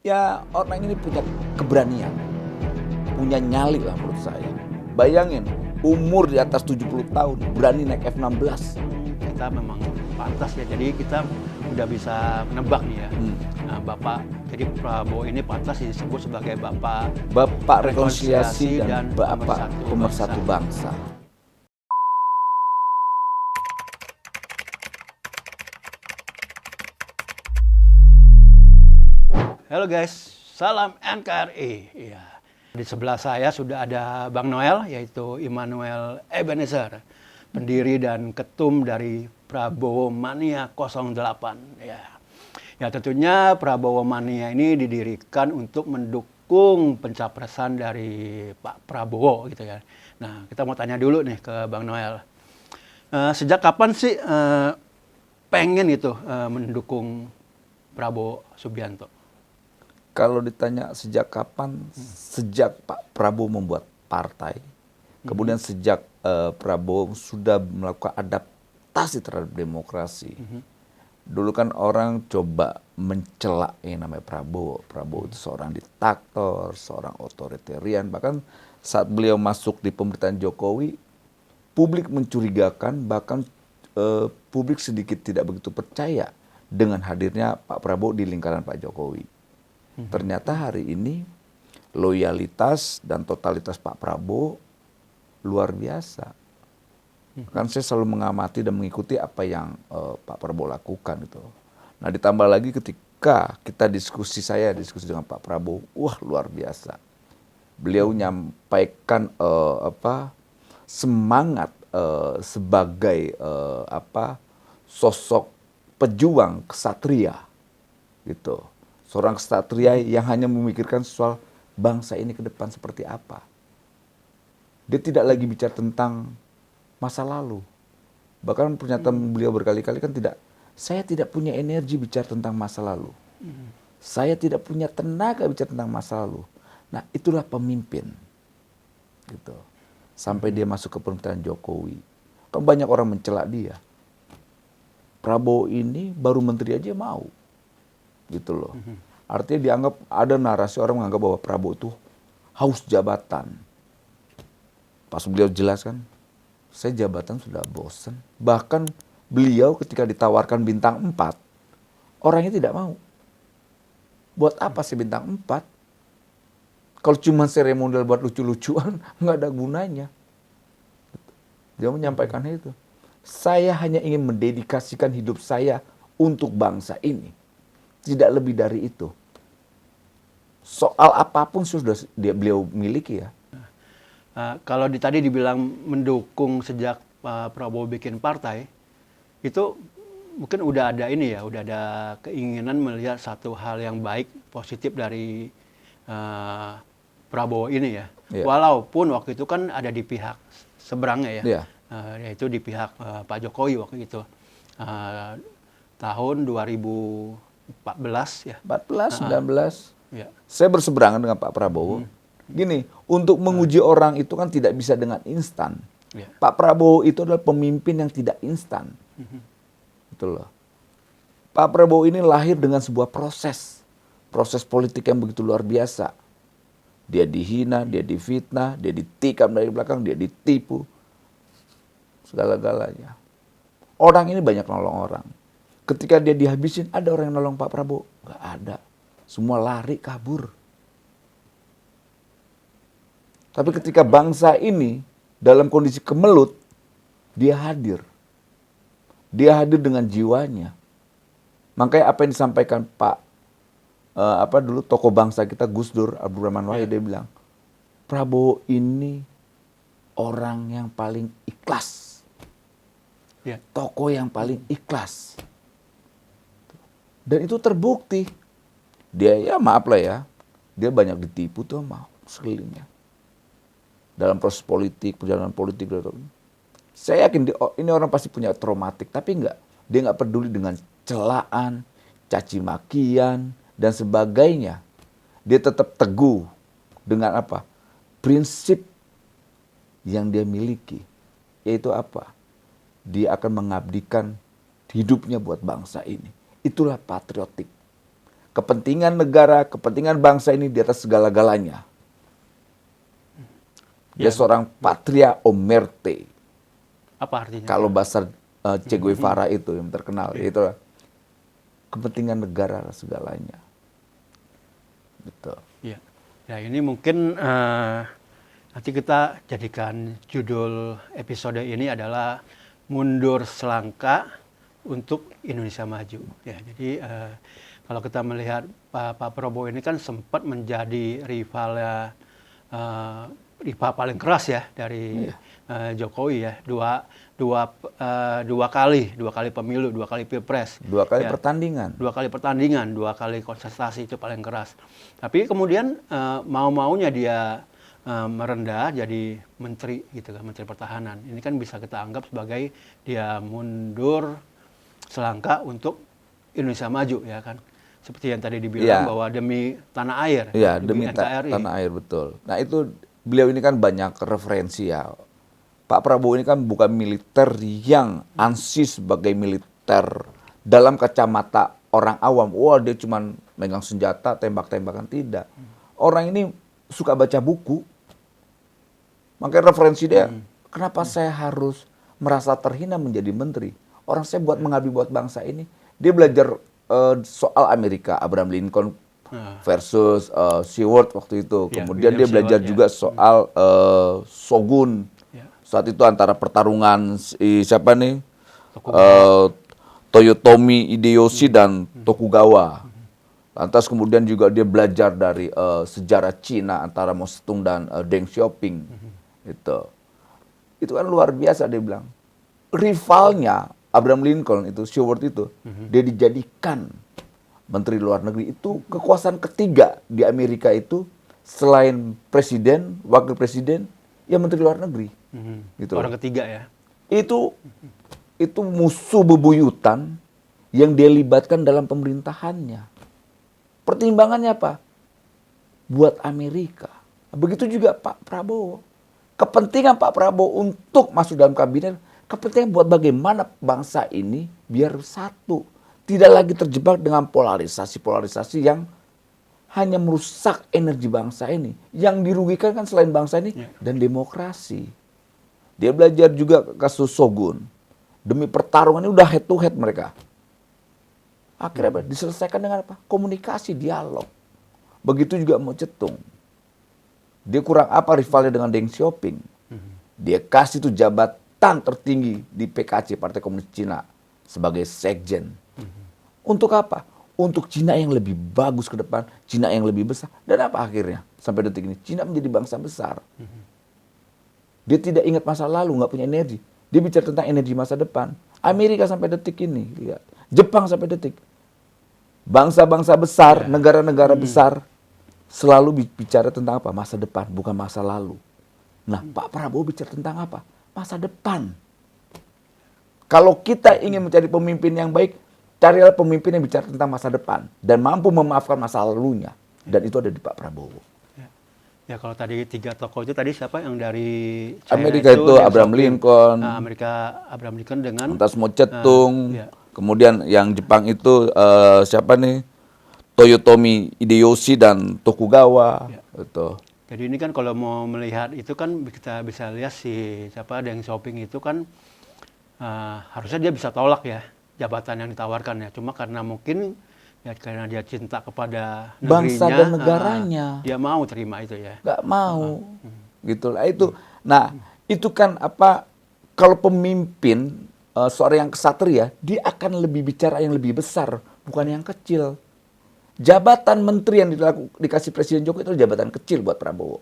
Ya orang ini punya keberanian, punya nyali lah menurut saya. Bayangin, umur di atas 70 tahun, berani naik F-16. Kita memang pantas ya, jadi kita udah bisa menebak nih ya. Nah, jadi Prabowo ini pantas disebut sebagai Bapak rekonsiliasi dan Bapak pemersatu pemersatu bangsa. Halo guys, salam NKRI. Ya. Di sebelah saya sudah ada Bang Noel, yaitu Immanuel Ebenezer, pendiri dan ketum dari Prabowo Mania 08. Ya tentunya Prabowo Mania ini didirikan untuk mendukung pencapresan dari Pak Prabowo gitu ya. Nah, kita mau tanya dulu nih ke Bang Noel. Sejak kapan sih pengen itu mendukung Prabowo Subianto? Kalau ditanya sejak kapan, sejak Pak Prabowo membuat partai, kemudian sejak Prabowo sudah melakukan adaptasi terhadap demokrasi. Dulu kan orang coba mencela yang namanya Prabowo. Prabowo itu seorang diktator, seorang otoritarian. Bahkan saat beliau masuk di pemerintahan Jokowi, publik mencurigakan, bahkan publik sedikit tidak begitu percaya dengan hadirnya Pak Prabowo di lingkaran Pak Jokowi. Ternyata hari ini loyalitas dan totalitas Pak Prabowo luar biasa. Kan saya selalu mengamati dan mengikuti apa yang Pak Prabowo lakukan itu. Nah, ditambah lagi ketika kita diskusi dengan Pak Prabowo, wah luar biasa. Beliau menyampaikan semangat sebagai sosok pejuang kesatria gitu. Seorang kesatria yang hanya memikirkan soal bangsa ini ke depan seperti apa. Dia tidak lagi bicara tentang masa lalu. Bahkan pernyataan beliau berkali-kali kan saya tidak punya energi bicara tentang masa lalu. Saya tidak punya tenaga bicara tentang masa lalu. Nah, itulah pemimpin. Gitu. Sampai dia masuk ke pemerintahan Jokowi. Kan banyak orang mencela dia. Prabowo ini baru menteri aja mau. Gitu loh. Artinya dianggap ada narasi orang menganggap bahwa Prabowo itu haus jabatan. Pas beliau jelaskan, saya jabatan sudah bosan. Bahkan beliau ketika ditawarkan bintang 4, orangnya tidak mau. Buat apa sih bintang 4? Kalau cuma seremonial buat lucu-lucuan, nggak ada gunanya. Dia menyampaikan itu. Saya hanya ingin mendedikasikan hidup saya untuk bangsa ini. Tidak lebih dari itu. Soal apapun sudah beliau miliki ya. Kalau tadi dibilang mendukung sejak Pak Prabowo bikin partai, itu mungkin udah ada udah ada keinginan melihat satu hal yang baik, positif dari Prabowo ini ya. Yeah. Walaupun waktu itu kan ada di pihak seberangnya ya, Yeah. yaitu di pihak Pak Jokowi waktu itu. Tahun 2014 ya. 14, 19. Ya. Saya berseberangan dengan Pak Prabowo. Gini, untuk menguji orang itu kan tidak bisa dengan instan. Ya. Pak Prabowo itu adalah pemimpin yang tidak instan. Betul loh. Pak Prabowo ini lahir dengan sebuah proses politik yang begitu luar biasa. Dia dihina, dia difitnah, dia ditikam dari belakang, dia ditipu. Segala-galanya. Orang ini banyak nolong orang. Ketika dia dihabisin, ada orang yang nolong Pak Prabowo? Nggak ada. Semua lari, kabur. Tapi ketika bangsa ini dalam kondisi kemelut, dia hadir. Dia hadir dengan jiwanya. Makanya apa yang disampaikan Pak, dulu tokoh bangsa kita Gus Dur, Abdurrahman Wahid, dia bilang, Prabowo ini orang yang paling ikhlas. Ya. Tokoh yang paling ikhlas. Dan itu terbukti. Dia ya maaf lah ya, dia banyak ditipu tuh sama sekelilingnya. Dalam proses politik, perjalanan politik. Saya yakin ini orang pasti punya traumatik, tapi enggak. Dia enggak peduli dengan celaan, caci makian, dan sebagainya. Dia tetap teguh dengan apa? Prinsip yang dia miliki. Yaitu apa? Dia akan mengabdikan hidupnya buat bangsa ini. Itulah patriotik. kepentingan negara, kepentingan bangsa ini di atas segala-galanya. Dia seorang patria omerte. Apa artinya? Kalau bahasa Che Guevara itu yang terkenal, itu kepentingan negara segalanya. Gitu. Ya. Ya, ini mungkin nanti kita jadikan judul episode ini adalah Mundur Selangkah untuk Indonesia Maju. Ya, jadi kalau kita melihat Pak Prabowo ini kan sempat menjadi rival paling keras ya dari Jokowi ya, dua kali pemilu, 2 kali pilpres, 2 kali ya. pertandingan. 2 kali pertandingan, 2 kali kontestasi itu paling keras. Tapi kemudian mau-maunya dia merendah jadi menteri gitu kan, menteri pertahanan. Ini kan bisa kita anggap sebagai dia mundur selangkah untuk Indonesia maju ya kan. Seperti yang tadi dibilang bahwa demi tanah air. Iya, demi NKRI. tanah air, betul. Nah itu beliau ini kan banyak referensi ya. Pak Prabowo ini kan bukan militer yang ansis sebagai militer dalam kacamata orang awam. Wah dia cuma megang senjata, tembak-tembakan, tidak. Orang ini suka baca buku. Makanya referensi dia, kenapa saya harus merasa terhina menjadi menteri? Orang saya buat mengabdi buat bangsa ini. Dia belajar soal Amerika, Abraham Lincoln versus Seward waktu itu. Ya, Kemudian William dia belajar Seward, juga soal Shogun. Ya. Saat itu antara pertarungan siapa nih? Toyotomi Hideyoshi dan Tokugawa. Lantas kemudian juga dia belajar dari sejarah Cina antara Mao Zedong dan Deng Xiaoping. Itu kan luar biasa dia bilang. Rivalnya Abraham Lincoln itu, Seward itu, dia dijadikan menteri luar negeri. Itu kekuasaan ketiga di Amerika itu selain presiden, wakil presiden, ya menteri luar negeri. Gitu. Orang ketiga ya. Itu musuh bebuyutan yang dia libatkan dalam pemerintahannya. Pertimbangannya apa? Buat Amerika. Begitu juga Pak Prabowo. Kepentingan Pak Prabowo untuk masuk dalam kabinet, kepentingan buat bagaimana bangsa ini biar satu. Tidak lagi terjebak dengan polarisasi-polarisasi yang hanya merusak energi bangsa ini. Yang dirugikan kan selain bangsa ini dan demokrasi. Dia belajar juga kasus Shogun. Demi pertarungan ini udah head to head mereka. Akhirnya diselesaikan dengan apa? Komunikasi, dialog. Begitu juga Mao Zedong. Dia kurang apa rivalnya dengan Deng Xiaoping. Dia kasih tuh jabatan tertinggi di PKC, Partai Komunis Cina, sebagai sekjen. Untuk apa? Untuk Cina yang lebih bagus ke depan, Cina yang lebih besar. Dan apa akhirnya? Sampai detik ini, Cina menjadi bangsa besar. Dia tidak ingat masa lalu, nggak punya energi. Dia bicara tentang energi masa depan. Amerika sampai detik ini, lihat. Jepang sampai detik. Bangsa-bangsa besar, negara-negara besar, selalu bicara tentang apa? Masa depan, bukan masa lalu. Nah, Pak Prabowo bicara tentang apa? Masa depan. Kalau kita ingin mencari pemimpin yang baik, carilah pemimpin yang bicara tentang masa depan dan mampu memaafkan masa lalunya. Dan itu ada di Pak Prabowo. Ya kalau tadi 3 tokoh itu tadi siapa yang dari China Amerika itu Abraham Lincoln. Amerika Abraham Lincoln dengan Lantas Mao Zedong. Kemudian yang Jepang itu siapa nih? Toyotomi Hideyoshi dan Tokugawa. Gitu. Jadi ini kan kalau mau melihat itu kan kita bisa lihat si Deng Xiaoping itu kan harusnya dia bisa tolak ya jabatan yang ditawarkan ya. Cuma karena mungkin ya karena dia cinta kepada bangsa negerinya, dan negaranya. Dia mau terima itu ya. Nggak mau. Gitulah itu. Nah, itu kan apa kalau pemimpin seorang yang kesatria, dia akan lebih bicara yang lebih besar, bukan yang kecil. Jabatan menteri yang dikasih Presiden Jokowi itu jabatan kecil buat Prabowo.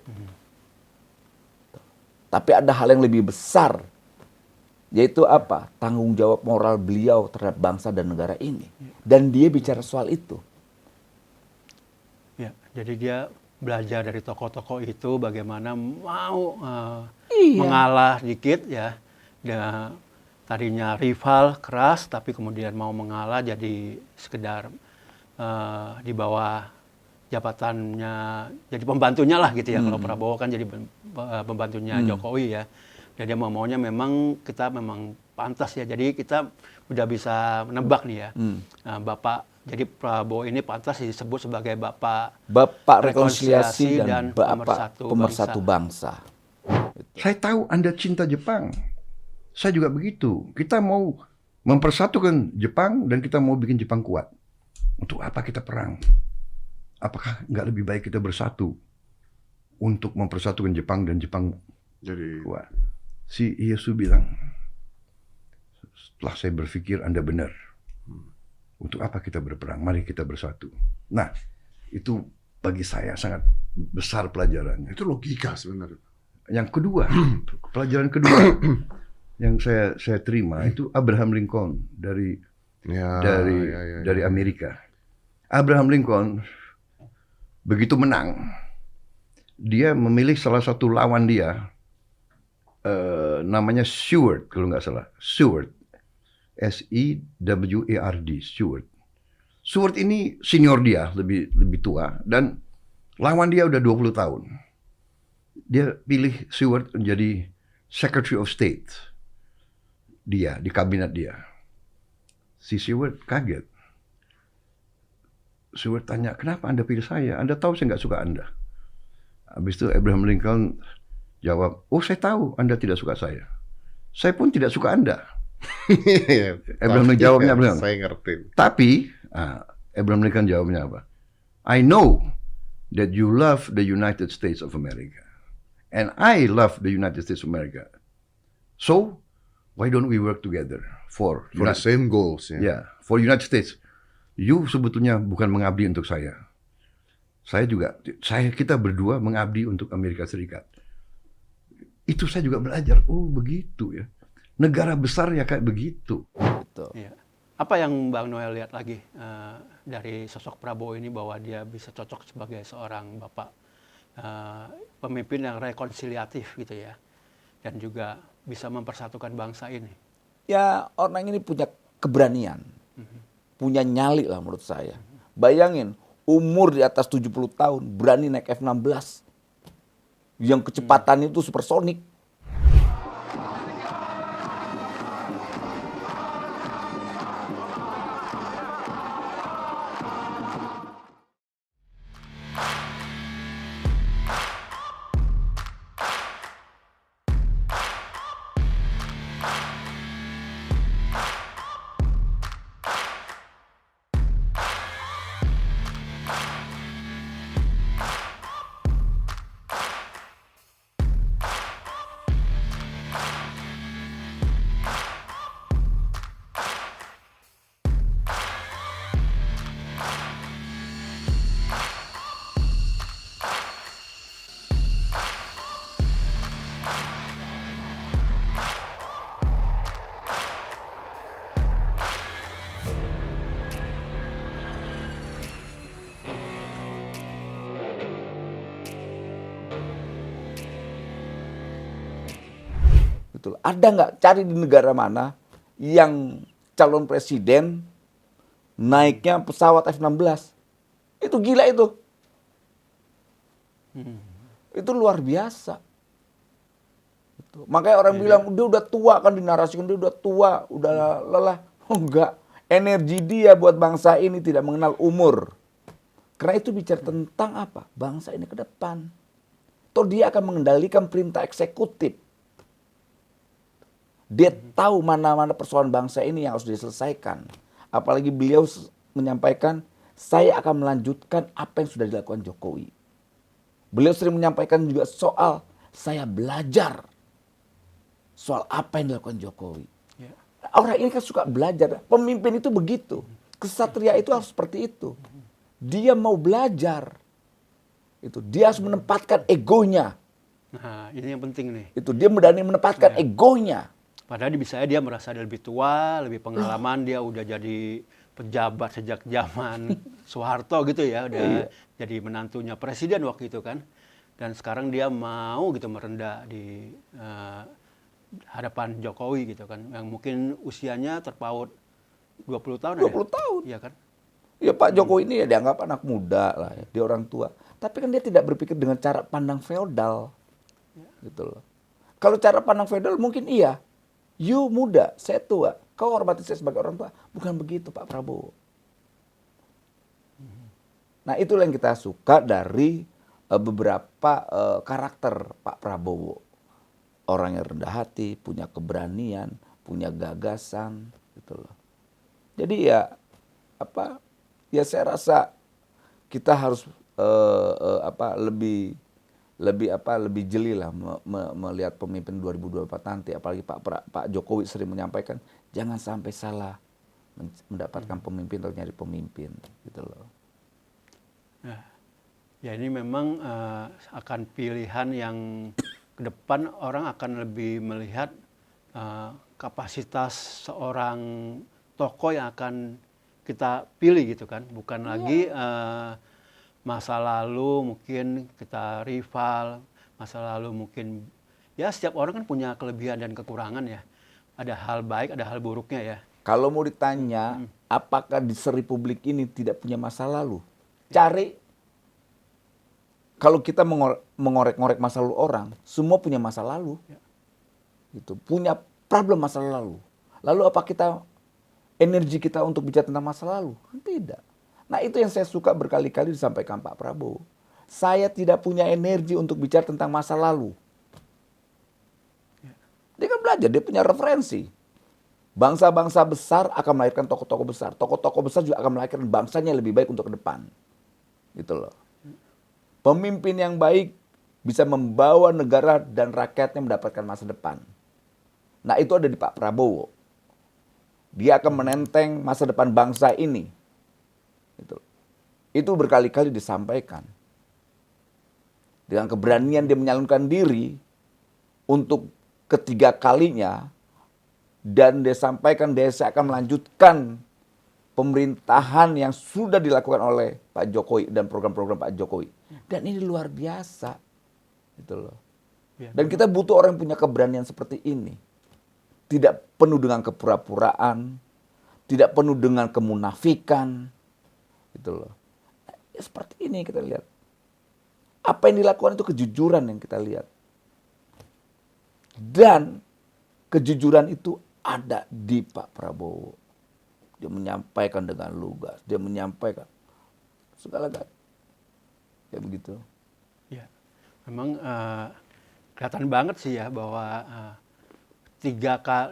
Tapi ada hal yang lebih besar, yaitu apa? Tanggung jawab moral beliau terhadap bangsa dan negara ini. Dan dia bicara soal itu. Ya, jadi dia belajar dari tokoh-tokoh itu bagaimana mau mengalah dikit ya. Dia tadinya rival keras, tapi kemudian mau mengalah jadi sekedar di bawah jabatannya, jadi pembantunya lah gitu ya. Kalau Prabowo kan jadi pembantunya Jokowi ya. Dan dia maunya memang kita memang pantas ya. Jadi kita udah bisa menebak nih ya. Bapak Jadi Prabowo ini pantas disebut sebagai Bapak Bapak rekonsiliasi dan Bapak pemersatu pemersatu bangsa. Saya tahu Anda cinta Jepang. Saya juga begitu. Kita mau mempersatukan Jepang dan kita mau bikin Jepang kuat. Untuk apa kita perang? Apakah nggak lebih baik kita bersatu untuk mempersatukan Jepang dan Jepang Jadi kuat? Si Ieyasu bilang, setelah saya berpikir Anda benar. Untuk apa kita berperang? Mari kita bersatu. Nah, itu bagi saya sangat besar pelajarannya. itu logika sebenarnya. Yang kedua, pelajaran kedua yang saya terima itu Abraham Lincoln dari Ya, dari Amerika. Abraham Lincoln begitu menang, dia memilih salah satu lawan dia, namanya Seward kalau nggak salah, Seward, Seward. Seward ini senior dia, lebih tua, dan lawan dia udah 20 tahun. Dia pilih Seward menjadi Secretary of State. Dia, di kabinet dia. Si Seward kaget. Seward tanya, kenapa Anda pilih saya? Anda tahu saya nggak suka Anda. Habis itu Abraham Lincoln jawab, oh saya tahu Anda tidak suka saya. Saya pun tidak suka Anda. Abraham Lincoln jawabnya bilang, Saya ngerti. tapi Abraham Lincoln jawabnya apa? I know that you love the United States of America. And I love the United States of America. So, why don't we work together for For the same goals. Ya. Yeah, for United States. You sebetulnya bukan mengabdi untuk saya. Kita berdua mengabdi untuk Amerika Serikat. Itu saya juga belajar. Oh, begitu ya. Negara besar ya kayak begitu. Gitu. Iya. Apa yang Bang Noel lihat lagi dari sosok Prabowo ini bahwa dia bisa cocok sebagai seorang bapak pemimpin yang rekonsiliatif gitu ya, dan juga bisa mempersatukan bangsa ini? Ya orang ini punya keberanian, punya nyali lah menurut saya. Bayangin umur di atas 70 tahun berani naik F-16 yang kecepatannya itu supersonik. Betul. Ada nggak cari di negara mana yang calon presiden naiknya pesawat F-16? Itu gila itu. Itu luar biasa. Itu. Makanya orang bilang dia udah tua, kan dinarasikan dia udah tua, udah lelah. Oh enggak. Energi dia buat bangsa ini tidak mengenal umur. Karena itu bicara tentang apa? Bangsa ini ke depan. Toh dia akan mengendalikan perintah eksekutif. Dia tahu mana-mana persoalan bangsa ini yang harus diselesaikan. Apalagi beliau menyampaikan, saya akan melanjutkan apa yang sudah dilakukan Jokowi. Beliau sering menyampaikan juga soal, saya belajar soal apa yang dilakukan Jokowi. Ya. Orang ini kan suka belajar. Pemimpin itu begitu. Kesatria itu harus seperti itu. Dia mau belajar. Itu dia harus menempatkan egonya. Nah, ini yang penting nih. Itu dia berani menempatkan egonya. Padahal dia merasa dia lebih tua, lebih pengalaman, dia udah jadi pejabat sejak zaman Soeharto gitu ya, udah jadi menantunya presiden waktu itu kan. Dan sekarang dia mau gitu merendah di hadapan Jokowi gitu kan, yang mungkin usianya terpaut 20 tahun. 20 tahun. Iya kan? Ya Pak Jokowi ini ya dianggap anak muda lah ya, dia orang tua. Tapi kan dia tidak berpikir dengan cara pandang feodal. Gitu loh. Kalau cara pandang feodal mungkin iya. You muda, saya tua. Kau hormati saya sebagai orang tua. Bukan begitu Pak Prabowo. Nah, itulah yang kita suka dari beberapa karakter Pak Prabowo. Orang yang rendah hati, punya keberanian, punya gagasan, gitu loh. Jadi ya saya rasa kita harus lebih jeli lah melihat pemimpin 2024 nanti. Apalagi Pak Jokowi sering menyampaikan jangan sampai salah mendapatkan pemimpin atau nyari pemimpin, gitu loh. Ya ini memang akan pilihan yang ke depan orang akan lebih melihat kapasitas seorang tokoh yang akan kita pilih gitu kan, bukan lagi masa lalu mungkin kita rival, masa lalu mungkin ya setiap orang kan punya kelebihan dan kekurangan ya, ada hal baik, ada hal buruknya ya. Kalau mau ditanya apakah di Republik ini tidak punya masa lalu, cari. Kalau kita mengorek-ngorek masa lalu orang, semua punya masa lalu. Gitu. Punya problem masa lalu. Lalu apa energi kita untuk bicara tentang masa lalu? Tidak. Nah, itu yang saya suka berkali-kali disampaikan Pak Prabowo. Saya tidak punya energi untuk bicara tentang masa lalu. Dia kan belajar, dia punya referensi. Bangsa-bangsa besar akan melahirkan tokoh-tokoh besar. Tokoh-tokoh besar juga akan melahirkan bangsanya lebih baik untuk ke depan. Gitu loh. Pemimpin yang baik bisa membawa negara dan rakyatnya mendapatkan masa depan. Nah, itu ada di Pak Prabowo. Dia akan menenteng masa depan bangsa ini. Itu berkali-kali disampaikan. Dengan keberanian dia menyalurkan diri untuk ketiga kalinya, dan dia sampaikan dia akan melanjutkan pemerintahan yang sudah dilakukan oleh Pak Jokowi dan program-program Pak Jokowi. Dan ini luar biasa. Gitu loh. Dan kita butuh orang yang punya keberanian seperti ini. Tidak penuh dengan kepura-puraan, tidak penuh dengan kemunafikan. Gitu loh. Ya, seperti ini kita lihat. Apa yang dilakukan itu kejujuran yang kita lihat. Dan kejujuran itu ada di Pak Prabowo. Dia menyampaikan dengan lugas, dia menyampaikan segala-galanya. Kayak begitu. Ya, memang kelihatan banget sih ya bahwa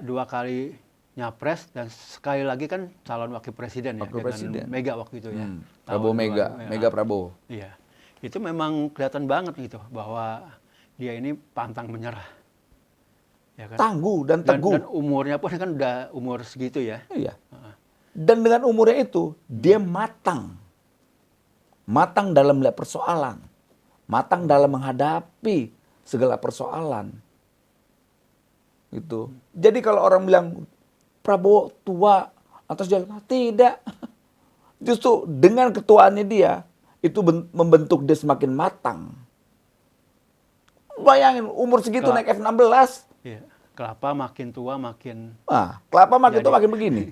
dua kali nyapres dan sekali lagi kan calon wakil presiden ya, dengan Mega waktu itu ya. Prabowo Mega Prabowo. Iya, itu memang kelihatan banget gitu bahwa dia ini pantang menyerah. Ya kan? Tangguh dan teguh. Dan umurnya pun kan udah umur segitu ya. Iya. Dan dengan umurnya itu, dia matang. Matang dalam melihat persoalan. Matang dalam menghadapi segala persoalan. Gitu. Jadi kalau orang bilang, Prabowo tua, atas jalan, tidak. Justru dengan ketuaannya dia, itu membentuk dia semakin matang. Bayangin, umur segitu naik F-16. Iya. Kelapa makin tua makin... Kelapa makin tua makin begini.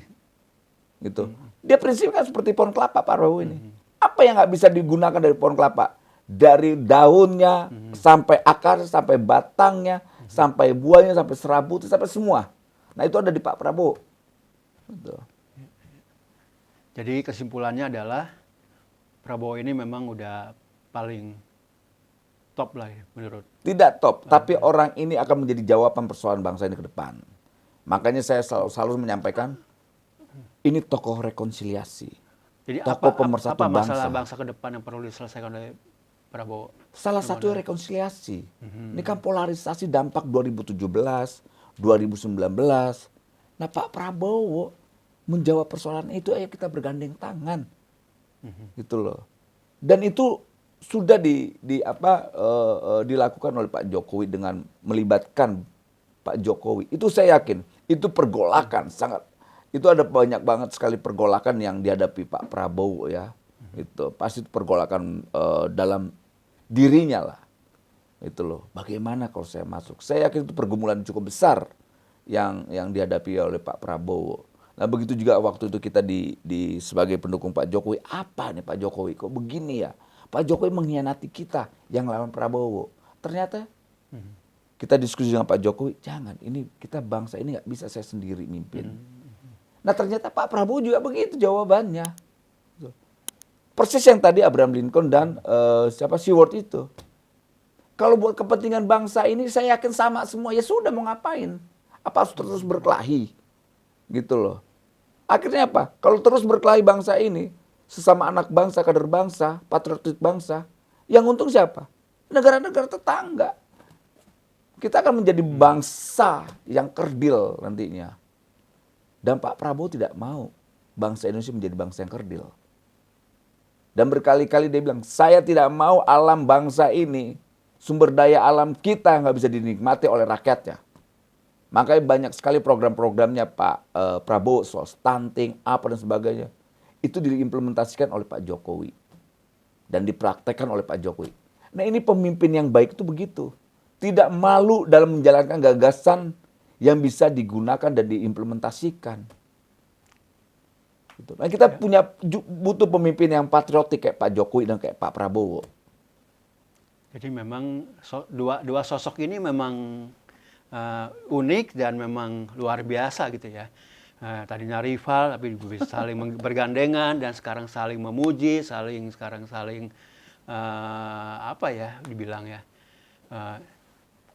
Gitu. Dia prinsipnya kan seperti pohon kelapa Pak Prabowo ini. Apa yang nggak bisa digunakan dari pohon kelapa? Dari daunnya, sampai akar, sampai batangnya, sampai buahnya, sampai serabutnya, sampai semua. Nah, itu ada di Pak Prabowo. Gitu. Jadi kesimpulannya adalah Prabowo ini memang udah paling top lah ya, menurut. Tidak top, tapi orang ini akan menjadi jawaban persoalan bangsa ini ke depan. Makanya saya selalu menyampaikan, ini tokoh rekonsiliasi. Jadi tokoh pemersatu apa masalah bangsa ke depan yang perlu diselesaikan oleh Prabowo? Salah satu rekonsiliasi. Ini kan polarisasi dampak 2017, 2019. Nah, Pak Prabowo menjawab persoalan itu, ayo kita bergandeng tangan. Gitu loh. Dan itu sudah dilakukan oleh Pak Jokowi dengan melibatkan Pak Jokowi. Itu saya yakin, itu pergolakan sangat. Itu ada banyak banget sekali pergolakan yang dihadapi Pak Prabowo ya. Itu pasti pergolakan dalam dirinya lah. Itu loh. Bagaimana kalau saya masuk? Saya yakin itu pergumulan cukup besar yang dihadapi oleh Pak Prabowo. Nah, begitu juga waktu itu kita sebagai pendukung Pak Jokowi, apa nih Pak Jokowi kok begini ya? Pak Jokowi mengkhianati kita yang lawan Prabowo. Ternyata kita diskusi dengan Pak Jokowi, jangan, ini kita bangsa ini nggak bisa saya sendiri mimpin. Nah, ternyata Pak Prabowo juga begitu jawabannya. Persis yang tadi Abraham Lincoln dan siapa Seward itu. Kalau buat kepentingan bangsa ini saya yakin sama semua. Ya sudah mau ngapain? Apa harus terus berkelahi? Gitu loh. Akhirnya apa? Kalau terus berkelahi bangsa ini, sesama anak bangsa, kader bangsa, patriotik bangsa, yang untung siapa? Negara-negara tetangga. Kita akan menjadi bangsa yang kerdil nantinya. Dan Pak Prabowo tidak mau bangsa Indonesia menjadi bangsa yang kerdil. Dan berkali-kali dia bilang, saya tidak mau alam bangsa ini, sumber daya alam kita nggak bisa dinikmati oleh rakyatnya. Makanya banyak sekali program-programnya Pak Prabowo soal stunting, apa dan sebagainya. Itu diimplementasikan oleh Pak Jokowi. Dan dipraktekkan oleh Pak Jokowi. Nah ini pemimpin yang baik itu begitu. Tidak malu dalam menjalankan gagasan yang bisa digunakan dan diimplementasikan. Gitu. Nah kita butuh pemimpin yang patriotik kayak Pak Jokowi dan kayak Pak Prabowo. Jadi memang dua sosok ini memang unik dan memang luar biasa gitu ya. Tadinya rival tapi bisa saling bergandengan dan sekarang saling memuji, sekarang saling apa ya dibilang ya.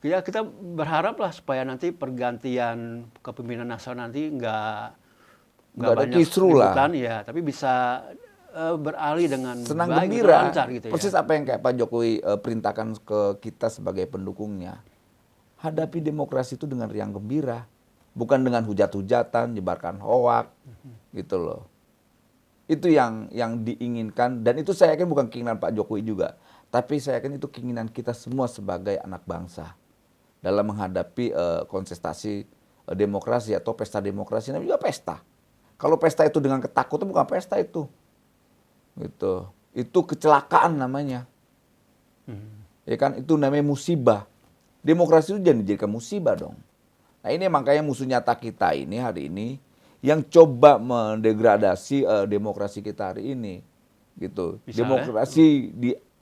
Ya kita berharap lah supaya nanti pergantian kepemimpinan nasional nanti nggak banyak keributan ya, tapi bisa beralih dengan senang baik, gembira, lancar gitu ya. persis apa yang kayak Pak Jokowi perintahkan ke kita sebagai pendukungnya. Hadapi demokrasi itu dengan riang gembira, bukan dengan hujat-hujatan, nyebarkan hoak, gitu loh. Itu yang diinginkan dan itu saya yakin bukan keinginan Pak Jokowi juga, tapi saya yakin itu keinginan kita semua sebagai anak bangsa dalam menghadapi kontestasi demokrasi atau pesta demokrasi. Namanya juga pesta. Kalau pesta itu dengan ketakutan bukan pesta itu. Gitu. Itu kecelakaan namanya. Ya kan itu namanya musibah. Demokrasi itu jangan dijadikan musibah dong. Nah ini makanya musuh nyata kita ini hari ini yang coba mendegradasi demokrasi kita hari ini. Gitu. Misalnya? Demokrasi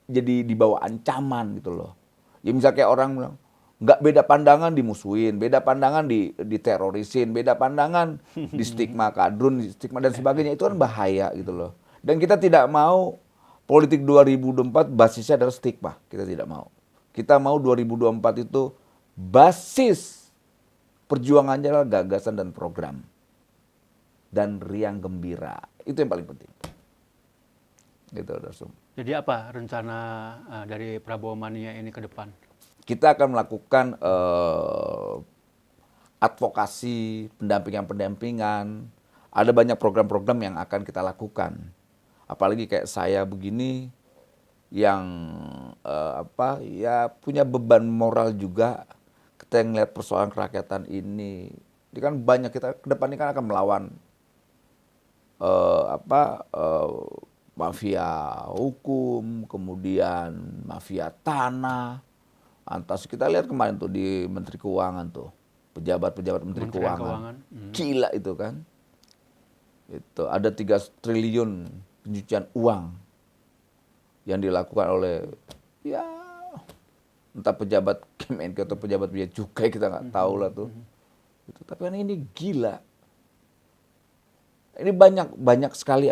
jadi di bawah ancaman gitu loh. Ya misalnya kayak orang bilang, nggak beda pandangan dimusuhin, beda pandangan diterorisin, beda pandangan di stigma kadrun, di stigma dan sebagainya. Itu kan bahaya gitu loh. Dan kita tidak mau politik 2024 basisnya adalah stigma. Kita tidak mau. Kita mau 2024 itu basis perjuangannya adalah gagasan dan program. Dan riang gembira. Itu yang paling penting. Gitu, Darsum. Jadi apa rencana dari Prabowo Mania ini ke depan? Kita akan melakukan advokasi, pendampingan-pendampingan. Ada banyak program-program yang akan kita lakukan. Apalagi kayak saya begini yang punya beban moral juga. Kita yang melihat persoalan kerakyatan ini kan banyak, kita ke depan ini kan akan melawan mafia hukum, kemudian mafia tanah. Antas kita lihat kemarin tuh di Menteri Keuangan tuh, pejabat-pejabat Menteri Keuangan. Gila itu kan. Itu ada 3 triliun pencucian uang yang dilakukan oleh ya entah pejabat Kemenkeu atau pejabat biaya cukai, kita nggak tahu lah tuh. Itu, tapi kan ini gila. Ini banyak sekali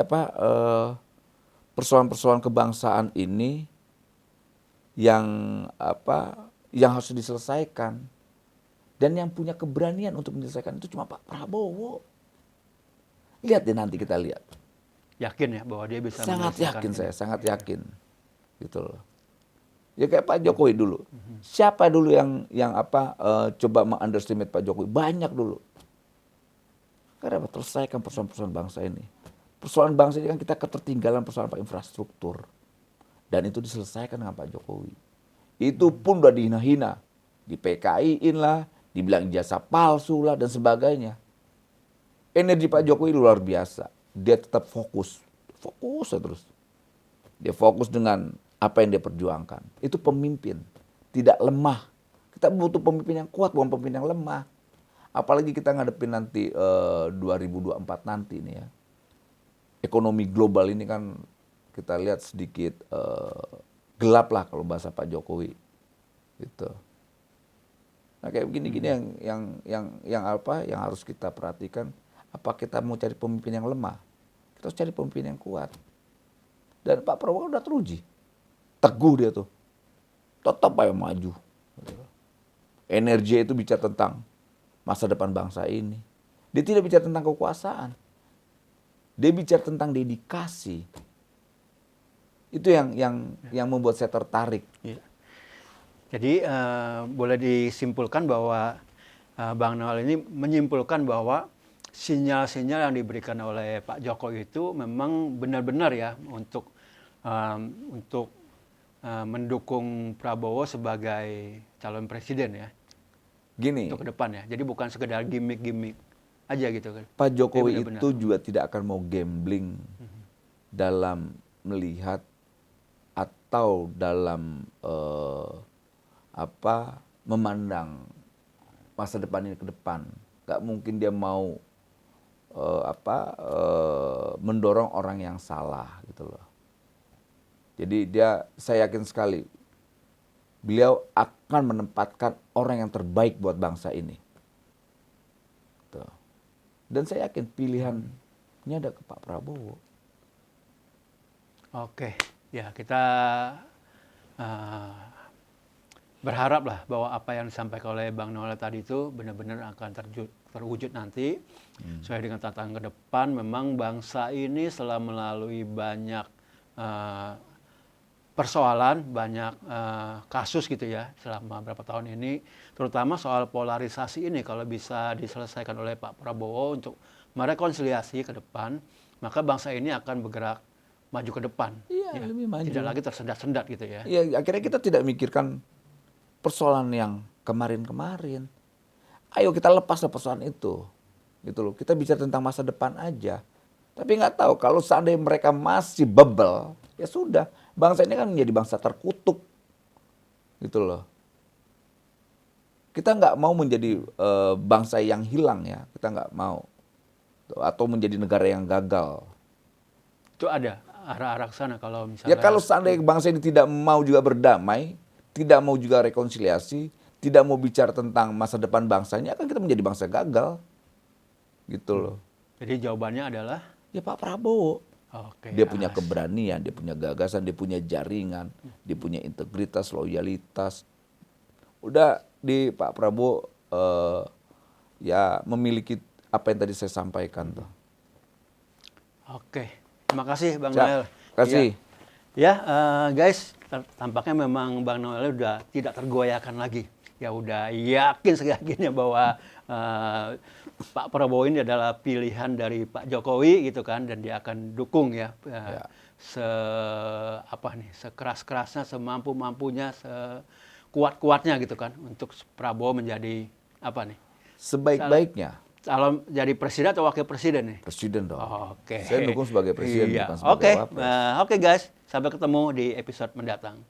persoalan-persoalan kebangsaan ini yang harus diselesaikan, dan yang punya keberanian untuk menyelesaikan itu cuma Pak Prabowo. Lihat deh nanti, kita lihat. Yakin ya bahwa dia bisa Sangat menyelesaikan yakin ini? saya, sangat yakin. Gitu loh. Ya kayak Pak Jokowi dulu. Siapa dulu yang coba meng-underestimate Pak Jokowi? Banyak dulu. Karena selesaikan persoalan-persoalan bangsa ini. Persoalan bangsa ini kan kita ketertinggalan persoalan infrastruktur. Dan itu diselesaikan dengan Pak Jokowi. Itu pun udah dihina-hina. Di PKI-in lah, dibilang jasa palsu lah, dan sebagainya. Energi Pak Jokowi luar biasa. Dia tetap fokus terus. Dia fokus dengan apa yang dia perjuangkan. Itu pemimpin, tidak lemah. Kita butuh pemimpin yang kuat, bukan pemimpin yang lemah. Apalagi kita ngadepin nanti 2024 nanti ini ya. Ekonomi global ini kan kita lihat sedikit gelap lah kalau bahasa Pak Jokowi. Gitu. Nah kayak begini-gini yang harus kita perhatikan. Apa kita mau cari pemimpin yang lemah? Kita harus cari pemimpin yang kuat. Dan Pak Prabowo udah teruji. Teguh dia tuh. Tetap aja maju. Energi itu bicara tentang masa depan bangsa ini. Dia tidak bicara tentang kekuasaan. Dia bicara tentang dedikasi. Itu yang membuat saya tertarik. Ya. Jadi boleh disimpulkan bahwa Bang Noel ini menyimpulkan bahwa sinyal-sinyal yang diberikan oleh Pak Jokowi itu memang benar-benar ya untuk mendukung Prabowo sebagai calon presiden ya Gini, untuk ke depan ya. Jadi bukan sekedar gimmick-gimmick aja gitu kan. Pak Jokowi Dia benar-benar. itu juga tidak akan mau gambling dalam melihat atau dalam memandang masa depan ini ke depan. Gak mungkin dia mau mendorong orang yang salah gitu loh. Jadi saya yakin sekali beliau akan menempatkan orang yang terbaik buat bangsa ini. Tuh. Dan saya yakin pilihannya ada ke Pak Prabowo. Oke, ya kita berharap lah bahwa apa yang disampaikan oleh Bang Noel tadi itu benar-benar akan terwujud nanti. Sesuai dengan tantangan ke depan, memang bangsa ini setelah melalui banyak persoalan, banyak kasus gitu ya selama beberapa tahun ini, terutama soal polarisasi ini kalau bisa diselesaikan oleh Pak Prabowo untuk merekonsiliasi ke depan, maka bangsa ini akan bergerak maju ke depan. Iya, lebih maju. Tidak lagi tersendat-sendat gitu ya. Ya, akhirnya kita tidak mikirkan persoalan yang kemarin-kemarin. Ayo kita lepaslah persoalan itu. Gitu loh. Kita bicara tentang masa depan aja. Tapi nggak tahu kalau seandainya mereka masih bebel, ya sudah. Bangsa ini kan menjadi bangsa terkutuk. Gitu loh. Kita nggak mau menjadi bangsa yang hilang ya. Kita nggak mau. Atau menjadi negara yang gagal. Itu ada arah-arah ke sana kalau misalnya. Ya kalau seandainya bangsa ini tidak mau juga berdamai, tidak mau juga rekonsiliasi, tidak mau bicara tentang masa depan bangsanya, akan kita menjadi bangsa gagal. Gitu loh. Jadi jawabannya adalah Ya Pak Prabowo. oke. Dia punya keberanian, dia punya gagasan, dia punya jaringan, dia punya integritas, loyalitas. Udah di Pak Prabowo ya memiliki apa yang tadi saya sampaikan tuh. Oke. Terima kasih Bang Siap. Noel. Terima kasih. Ya, guys, tampaknya memang Bang Noel udah tidak tergoyahkan lagi. Ya udah yakin seyakinnya bahwa Pak Prabowo ini adalah pilihan dari Pak Jokowi gitu kan, dan dia akan dukung ya, sekeras-kerasnya, semampu-mampunya, sekuat-kuatnya gitu kan untuk Prabowo menjadi apa nih? Sebaik-baiknya. Calon jadi presiden atau wakil presiden nih? Presiden dong. Oke. Saya dukung sebagai presiden, Iya. bukan sebagai Oke. wapres. Oke guys, sampai ketemu di episode mendatang.